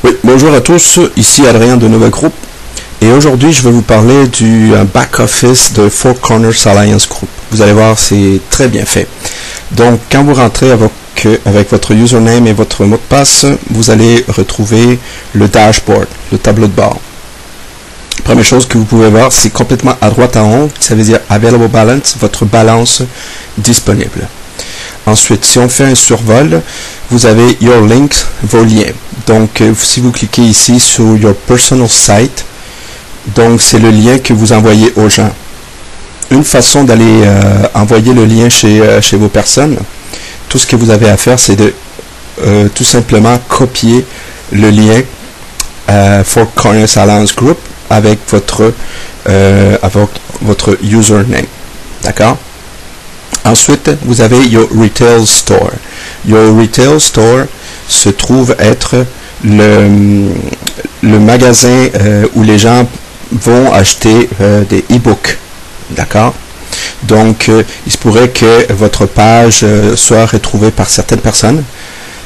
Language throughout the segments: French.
Oui, bonjour à tous, ici Adrien de Nova Group et aujourd'hui je vais vous parler du back-office de Four Corners Alliance Group. Vous allez voir, c'est très bien fait. Donc quand vous rentrez avec votre username et votre mot de passe, vous allez retrouver le dashboard, le tableau de bord. Première chose que vous pouvez voir, c'est complètement à droite en haut, ça veut dire Available Balance, votre balance disponible. Ensuite, si on fait un survol, vous avez Your Links, vos liens. Donc, si vous cliquez ici sur Your Personal Site, donc c'est le lien que vous envoyez aux gens. Une façon d'aller envoyer le lien chez vos personnes, tout ce que vous avez à faire, c'est de tout simplement copier le lien Four Corners Alliance Group avec votre username. D'accord? Ensuite, vous avez Your Retail Store. Your Retail Store se trouve être le magasin où les gens vont acheter des e-books. D'accord? Donc, il se pourrait que votre page soit retrouvée par certaines personnes.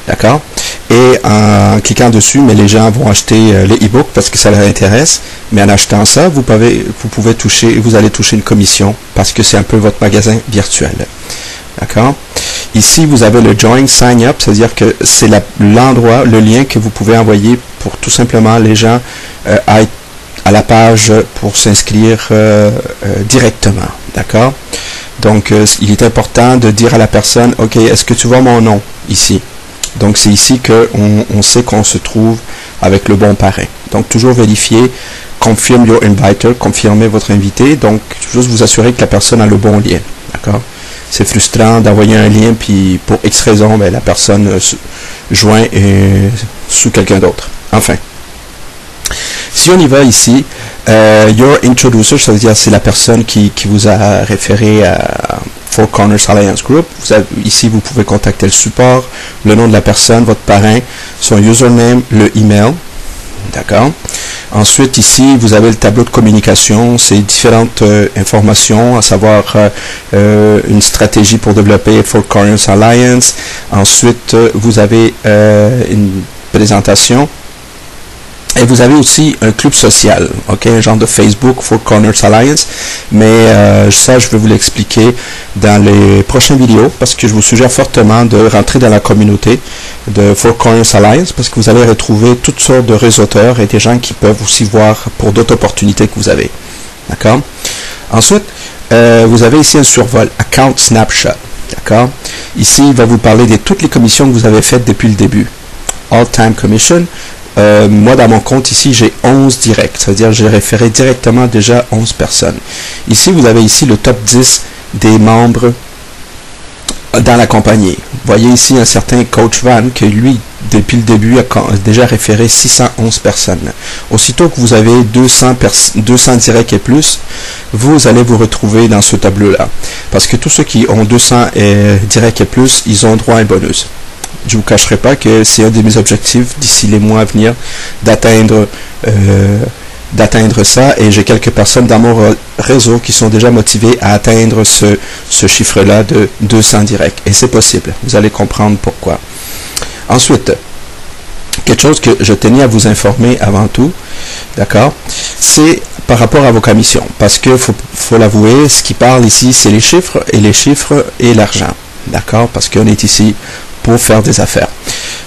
D'accord? Et en cliquant dessus, mais les gens vont acheter les e-books parce que ça leur intéresse. Mais en achetant ça, vous allez toucher une commission parce que c'est un peu votre magasin virtuel. D'accord? Ici, vous avez le Join Sign Up, c'est-à-dire que c'est l'endroit, le lien que vous pouvez envoyer pour tout simplement les gens à la page pour s'inscrire directement. D'accord? Donc, il est important de dire à la personne, OK, est-ce que tu vois mon nom ici? Donc, c'est ici qu'on sait qu'on se trouve avec le bon parrain. Donc, toujours vérifier, confirm your inviter, confirmer votre invité. Donc, juste vous assurer que la personne a le bon lien. D'accord? C'est frustrant d'envoyer un lien, puis pour X raison, ben, la personne joint sous quelqu'un d'autre. Enfin. Si on y va ici, Your Introducer, ça veut dire c'est la personne qui vous a référé à Four Corners Alliance Group. Ici, vous pouvez contacter le support, le nom de la personne, votre parrain, son username, le email. D'accord? Ensuite, ici, vous avez le tableau de communication. C'est différentes informations, à savoir une stratégie pour développer Four Corners Alliance. Ensuite, vous avez une présentation. Et vous avez aussi un club social, ok, un genre de Facebook, Four Corners Alliance, mais ça, je vais vous l'expliquer dans les prochaines vidéos, parce que je vous suggère fortement de rentrer dans la communauté de Four Corners Alliance, parce que vous allez retrouver toutes sortes de réseauteurs et des gens qui peuvent aussi voir pour d'autres opportunités que vous avez. D'accord? Ensuite, vous avez ici un survol, Account Snapshot. D'accord? Ici, il va vous parler de toutes les commissions que vous avez faites depuis le début. All Time Commission. Moi, dans mon compte, ici, j'ai 11 directs. C'est-à-dire, j'ai référé directement déjà 11 personnes. Ici, vous avez ici le top 10 des membres dans la compagnie. Vous voyez ici un certain Coach Van que lui, depuis le début, a déjà référé 611 personnes. Aussitôt que vous avez 200 directs et plus, vous allez vous retrouver dans ce tableau-là. Parce que tous ceux qui ont 200 directs et plus, ils ont droit à un bonus. Je ne vous cacherai pas que c'est un de mes objectifs d'ici les mois à venir d'atteindre ça, et j'ai quelques personnes dans mon réseau qui sont déjà motivées à atteindre ce chiffre-là de 200 directs, et c'est possible, vous allez comprendre pourquoi. Ensuite, quelque chose que je tenais à vous informer avant tout, d'accord, c'est par rapport à vos commissions, parce que faut l'avouer, ce qui parle ici, c'est les chiffres et l'argent, d'accord, parce qu'on est ici pour faire des affaires.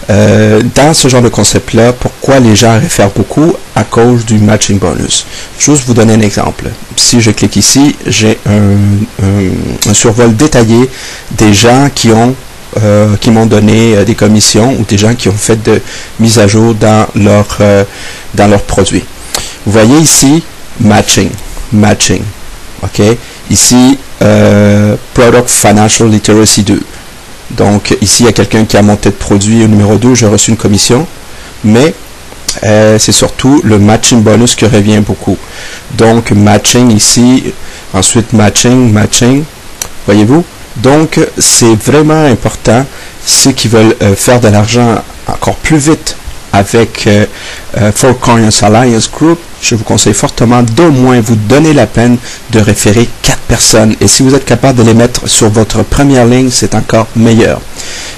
Dans ce genre de concept-là, pourquoi les gens réfèrent beaucoup? À cause du matching bonus. Juste vous donner un exemple. Si je clique ici, j'ai un survol détaillé des gens qui m'ont donné des commissions, ou des gens qui ont fait de mise à jour dans leurs produits. Vous voyez ici, matching. OK? Ici, Product Financial Literacy 2. Donc, ici, il y a quelqu'un qui a monté de produit au numéro 2, j'ai reçu une commission, mais c'est surtout le matching bonus qui revient beaucoup. Donc, matching ici, ensuite matching, voyez-vous? Donc, c'est vraiment important, ceux qui veulent faire de l'argent encore plus vite avec Four Corners Alliance Group, je vous conseille fortement d'au moins vous donner la peine de référer 4 personnes. Et si vous êtes capable de les mettre sur votre première ligne, c'est encore meilleur.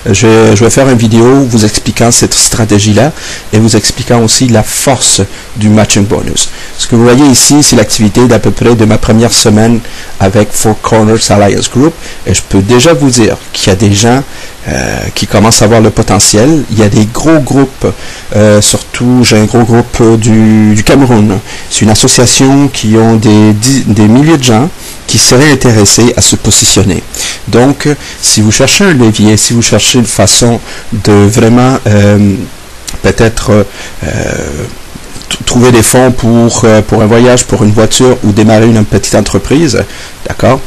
je vais faire une vidéo vous expliquant cette stratégie-là et vous expliquant aussi la force du matching bonus. Ce que vous voyez ici, c'est l'activité d'à peu près de ma première semaine avec Four Corners Alliance Group et je peux déjà vous dire qu'il y a des gens qui commencent à voir le potentiel. Il y a des gros groupes, surtout j'ai un gros groupe du Cameroun. C'est une association qui ont des milliers de gens qui seraient intéressés à se positionner. Donc, si vous cherchez un levier, si vous cherchez une façon de vraiment peut-être trouver des fonds pour un voyage, pour une voiture ou démarrer une petite entreprise, d'accord?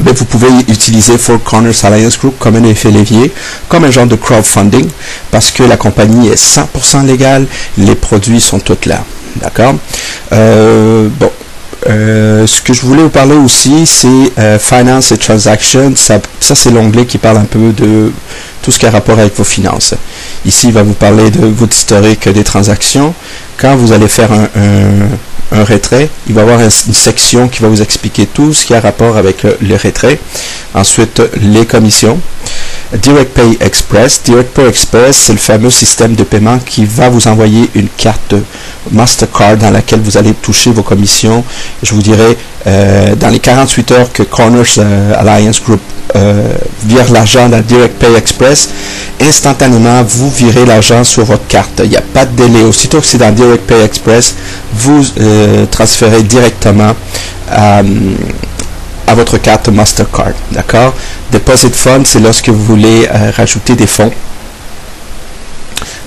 Ben, vous pouvez utiliser Four Corners Alliance Group comme un effet levier, comme un genre de crowdfunding, parce que la compagnie est 100% légale, les produits sont tous là, d'accord? Ce que je voulais vous parler aussi, c'est Finance et Transaction. Ça c'est l'onglet qui parle un peu de tout ce qui a rapport avec vos finances. Ici, il va vous parler de votre historique des transactions. Quand vous allez faire un retrait, il va y avoir une section qui va vous expliquer tout ce qui a rapport avec le retrait. Ensuite, les commissions. Direct Pay Express. Direct Pay Express, c'est le fameux système de paiement qui va vous envoyer une carte Mastercard dans laquelle vous allez toucher vos commissions. Je vous dirais, dans les 48 heures que Corners Alliance Group vire l'argent dans Direct Pay Express, instantanément, vous virez l'argent sur votre carte. Il n'y a pas de délai. Aussitôt que c'est dans Direct Pay Express, vous transférez directement à votre carte Mastercard, d'accord? Deposit Fund, c'est lorsque vous voulez rajouter des fonds,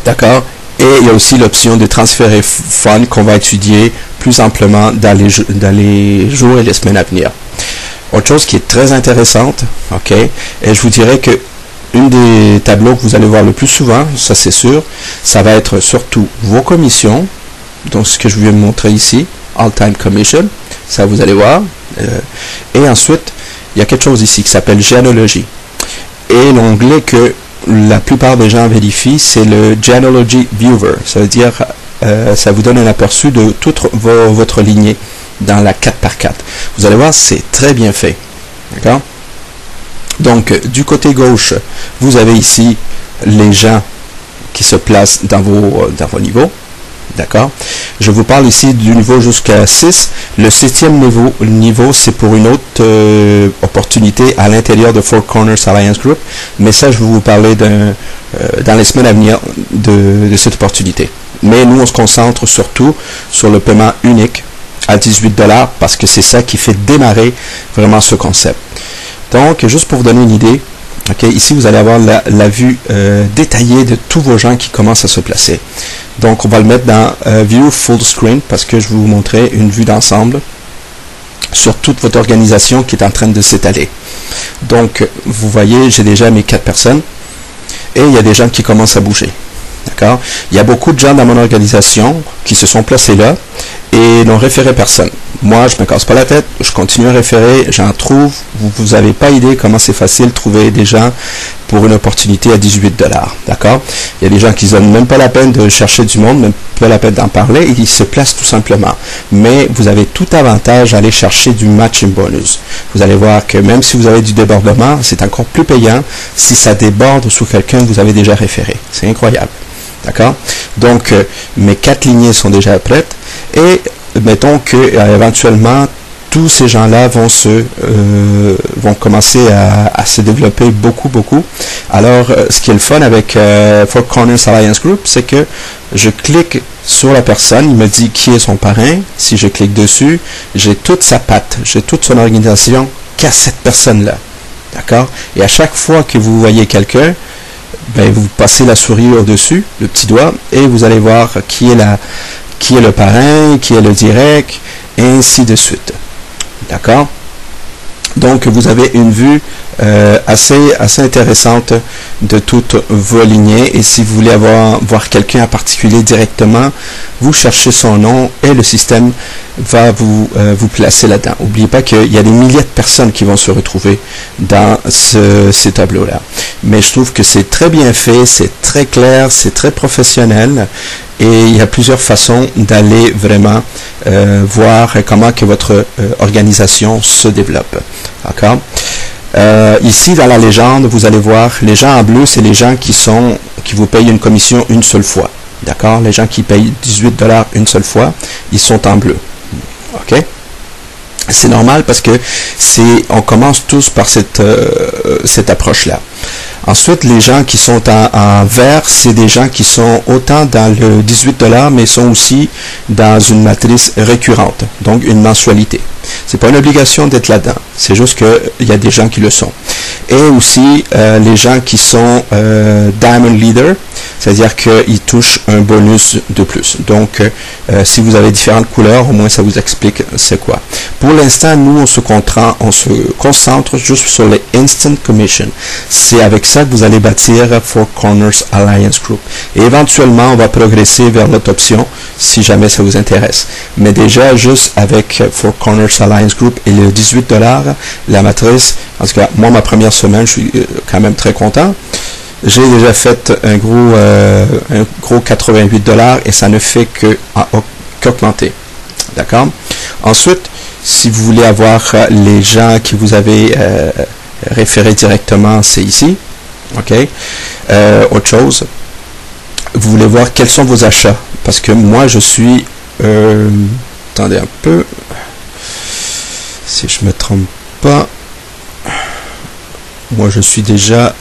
d'accord? Et il y a aussi l'option de transférer Fund qu'on va étudier plus amplement dans les jours et les semaines à venir. Autre chose qui est très intéressante, ok? Et je vous dirais que une des tableaux que vous allez voir le plus souvent, ça c'est sûr, ça va être surtout vos commissions, donc ce que je viens de montrer ici, All Time Commission, ça vous allez voir. Et ensuite, il y a quelque chose ici qui s'appelle Genealogy. Et l'onglet que la plupart des gens vérifient, c'est le Genealogy Viewer. Ça veut dire, ça vous donne un aperçu de toute votre lignée dans la 4x4. Vous allez voir, c'est très bien fait. D'accord? Donc, du côté gauche, vous avez ici les gens qui se placent dans vos niveaux. D'accord? Je vous parle ici du niveau jusqu'à 6. Le 7e niveau, c'est pour une autre opportunité à l'intérieur de Four Corners Alliance Group. Mais ça, je vais vous parler dans les semaines à venir de cette opportunité. Mais nous, on se concentre surtout sur le paiement unique à 18 $ parce que c'est ça qui fait démarrer vraiment ce concept. Donc, juste pour vous donner une idée, okay, ici, vous allez avoir la vue détaillée de tous vos gens qui commencent à se placer. Donc, on va le mettre dans View Full Screen parce que je vais vous montrer une vue d'ensemble sur toute votre organisation qui est en train de s'étaler. Donc, vous voyez, j'ai déjà mes 4 personnes et il y a des gens qui commencent à bouger. D'accord? Il y a beaucoup de gens dans mon organisation qui se sont placés là et n'ont référé personne. Moi, je ne me casse pas la tête, je continue à référer, j'en trouve. Vous n'avez pas idée comment c'est facile de trouver des gens pour une opportunité à 18 $. D'accord? Il y a des gens qui ne donnent même pas la peine de chercher du monde, même pas la peine d'en parler, et ils se placent tout simplement. Mais vous avez tout avantage à aller chercher du matching bonus. Vous allez voir que même si vous avez du débordement, c'est encore plus payant si ça déborde sur quelqu'un que vous avez déjà référé. C'est incroyable. D'accord? Donc, mes 4 lignées sont déjà prêtes et mettons que éventuellement tous ces gens-là vont commencer à se développer beaucoup. Alors, ce qui est le fun avec Four Corners Alliance Group, c'est que je clique sur la personne, il me dit qui est son parrain. Si je clique dessus, j'ai toute sa patte, j'ai toute son organisation qu'à cette personne-là. D'accord? Et à chaque fois que vous voyez quelqu'un, ben, vous passez la souris au-dessus, le petit doigt, et vous allez voir qui est le parrain, qui est le direct, et ainsi de suite. D'accord? Donc, vous avez une vue assez intéressante de toutes vos lignées. Et si vous voulez voir quelqu'un en particulier directement, vous cherchez son nom et le système va vous placer là-dedans. N'oubliez pas qu'il y a des milliers de personnes qui vont se retrouver dans ces tableaux-là. Mais je trouve que c'est très bien fait, c'est très clair, c'est très professionnel. Et il y a plusieurs façons d'aller vraiment voir comment que votre organisation se développe. D'accord? Ici, dans la légende, vous allez voir, les gens en bleu, c'est les gens qui vous payent une commission une seule fois. D'accord? Les gens qui payent 18 $ une seule fois, ils sont en bleu. OK? C'est normal parce que on commence tous par cette approche-là. Ensuite, les gens qui sont en vert, c'est des gens qui sont autant dans le 18 $, mais sont aussi dans une matrice récurrente, donc une mensualité. C'est pas une obligation d'être là-dedans, c'est juste qu'il y a des gens qui le sont. Et aussi, les gens qui sont Diamond Leader, c'est-à-dire qu'ils touchent un bonus de plus. Donc, si vous avez différentes couleurs, au moins ça vous explique c'est quoi. Pour l'instant, nous, on se concentre juste sur les Instant Commission. C'est avec ça que vous allez bâtir Four Corners Alliance Group. Et éventuellement, on va progresser vers l'autre option, si jamais ça vous intéresse. Mais déjà, juste avec Four Corners Alliance Group et le 18 $, la matrice, en tout cas, moi, ma première semaine, je suis quand même très content. J'ai déjà fait un gros 88 $ et ça ne fait qu'augmenter. D'accord? Ensuite, si vous voulez avoir les gens qui vous avez référés directement, c'est ici. OK? Autre chose, vous voulez voir quels sont vos achats. Parce que moi, je suis... attendez un peu. Si je me trompe pas. Moi, je suis déjà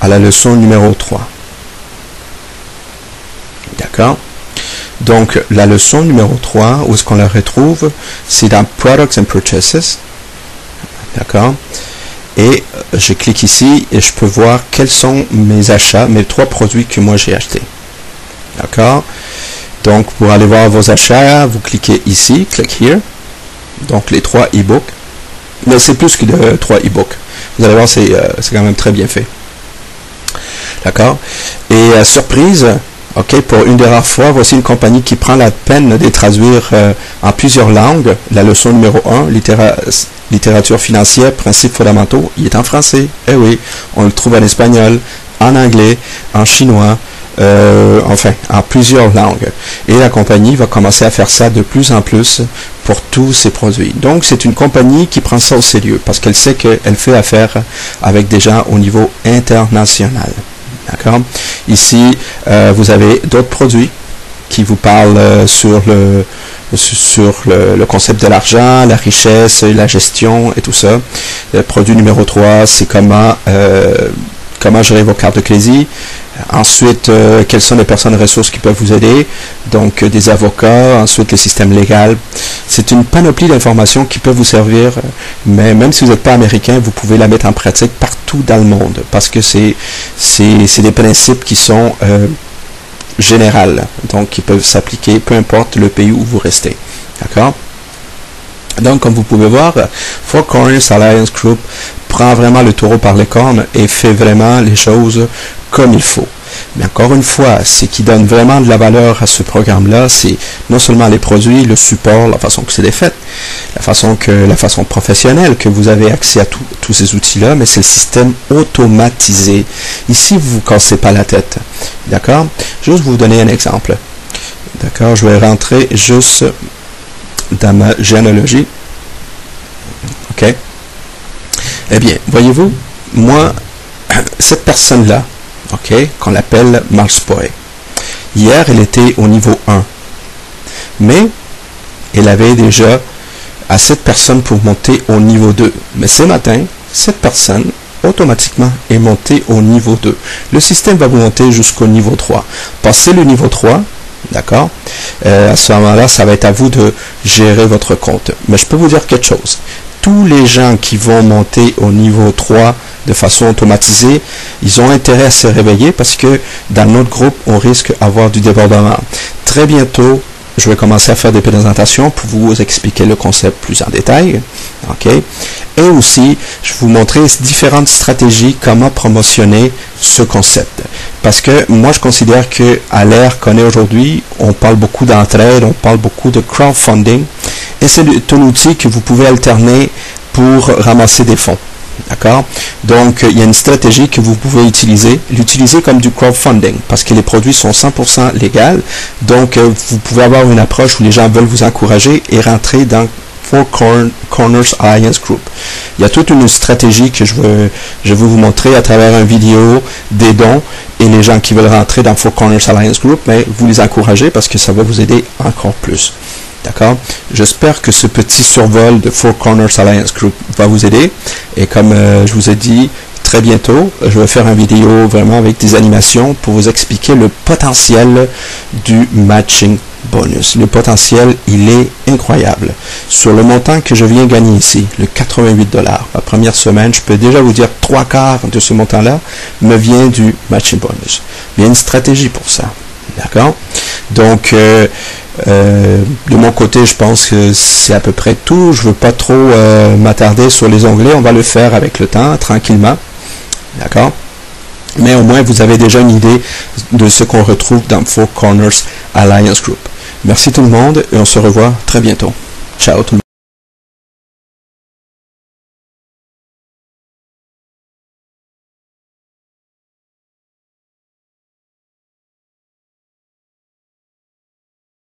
à la leçon numéro 3. D'accord? Donc, la leçon numéro 3, où est-ce qu'on la retrouve? C'est dans Products and Purchases. D'accord? Et je clique ici et je peux voir quels sont mes achats, mes 3 produits que moi j'ai achetés. D'accord? Donc, pour aller voir vos achats, vous cliquez ici, click here. Donc, les 3 e-books. Mais c'est plus que de 3 e-books. Vous allez voir, c'est quand même très bien fait. D'accord? Et surprise, ok, pour une des rares fois, voici une compagnie qui prend la peine de traduire en plusieurs langues. La leçon numéro 1, littérature financière, principes fondamentaux, il est en français. Eh oui, on le trouve en espagnol, en anglais, en chinois, enfin, en plusieurs langues. Et la compagnie va commencer à faire ça de plus en plus pour tous ses produits. Donc, c'est une compagnie qui prend ça au sérieux parce qu'elle sait qu'elle fait affaire avec des gens au niveau international. D'accord? Ici, vous avez d'autres produits qui vous parlent sur le concept de l'argent, la richesse, la gestion et tout ça. Le produit numéro 3, c'est comment gérer vos cartes de crédit. Ensuite, quelles sont les personnes ressources qui peuvent vous aider. Donc, des avocats. Ensuite, le système légal. C'est une panoplie d'informations qui peuvent vous servir. Mais même si vous n'êtes pas américain, vous pouvez la mettre en pratique partout dans le monde. Parce que c'est des principes qui sont généraux. Donc, qui peuvent s'appliquer peu importe le pays où vous restez. D'accord? Donc, comme vous pouvez voir, Four Corners Alliance Group prend vraiment le taureau par les cornes et fait vraiment les choses comme il faut. Mais encore une fois, ce qui donne vraiment de la valeur à ce programme-là, c'est non seulement les produits, le support, la façon que c'est fait, la façon professionnelle que vous avez accès à tous ces outils-là, mais c'est le système automatisé. Ici, vous ne vous cassez pas la tête. D'accord? Juste vous donner un exemple. D'accord? Je vais rentrer juste dans ma généalogie. OK? Eh bien, voyez-vous, moi, cette personne-là, OK, qu'on appelle Marspoy, hier, elle était au niveau 1. Mais, elle avait déjà assez de personnes pour monter au niveau 2. Mais ce matin, cette personne, automatiquement, est montée au niveau 2. Le système va vous monter jusqu'au niveau 3. Passez le niveau 3, d'accord? À ce moment-là, ça va être à vous de gérer votre compte. Mais je peux vous dire quelque chose. Tous les gens qui vont monter au niveau 3 de façon automatisée, ils ont intérêt à se réveiller parce que dans notre groupe, on risque d'avoir du débordement. Très bientôt, je vais commencer à faire des présentations pour vous expliquer le concept plus en détail. OK? Et aussi, je vais vous montrer différentes stratégies, comment promotionner ce concept. Parce que moi, je considère qu'à l'ère qu'on est aujourd'hui, on parle beaucoup d'entraide, on parle beaucoup de crowdfunding. Et c'est un outil que vous pouvez alterner pour ramasser des fonds. D'accord? Donc, il y a une stratégie que vous pouvez l'utiliser comme du crowdfunding, parce que les produits sont 100% légaux. Donc, vous pouvez avoir une approche où les gens veulent vous encourager et rentrer dans Four Corners Alliance Group. Il y a toute une stratégie que je vais vous montrer à travers une vidéo des dons et les gens qui veulent rentrer dans Four Corners Alliance Group, mais vous les encouragez parce que ça va vous aider encore plus. D'accord? J'espère que ce petit survol de Four Corners Alliance Group va vous aider. Et comme je vous ai dit, très bientôt, je vais faire une vidéo vraiment avec des animations pour vous expliquer le potentiel du matching bonus. Le potentiel, il est incroyable. Sur le montant que je viens gagner ici, le 88 $, la première semaine, je peux déjà vous dire 3/4 de ce montant-là me vient du matching bonus. Il y a une stratégie pour ça. D'accord? Donc, de mon côté, je pense que c'est à peu près tout. Je ne veux pas trop m'attarder sur les onglets. On va le faire avec le temps, tranquillement. D'accord? Mais au moins, vous avez déjà une idée de ce qu'on retrouve dans Four Corners Alliance Group. Merci tout le monde et on se revoit très bientôt. Ciao tout le monde.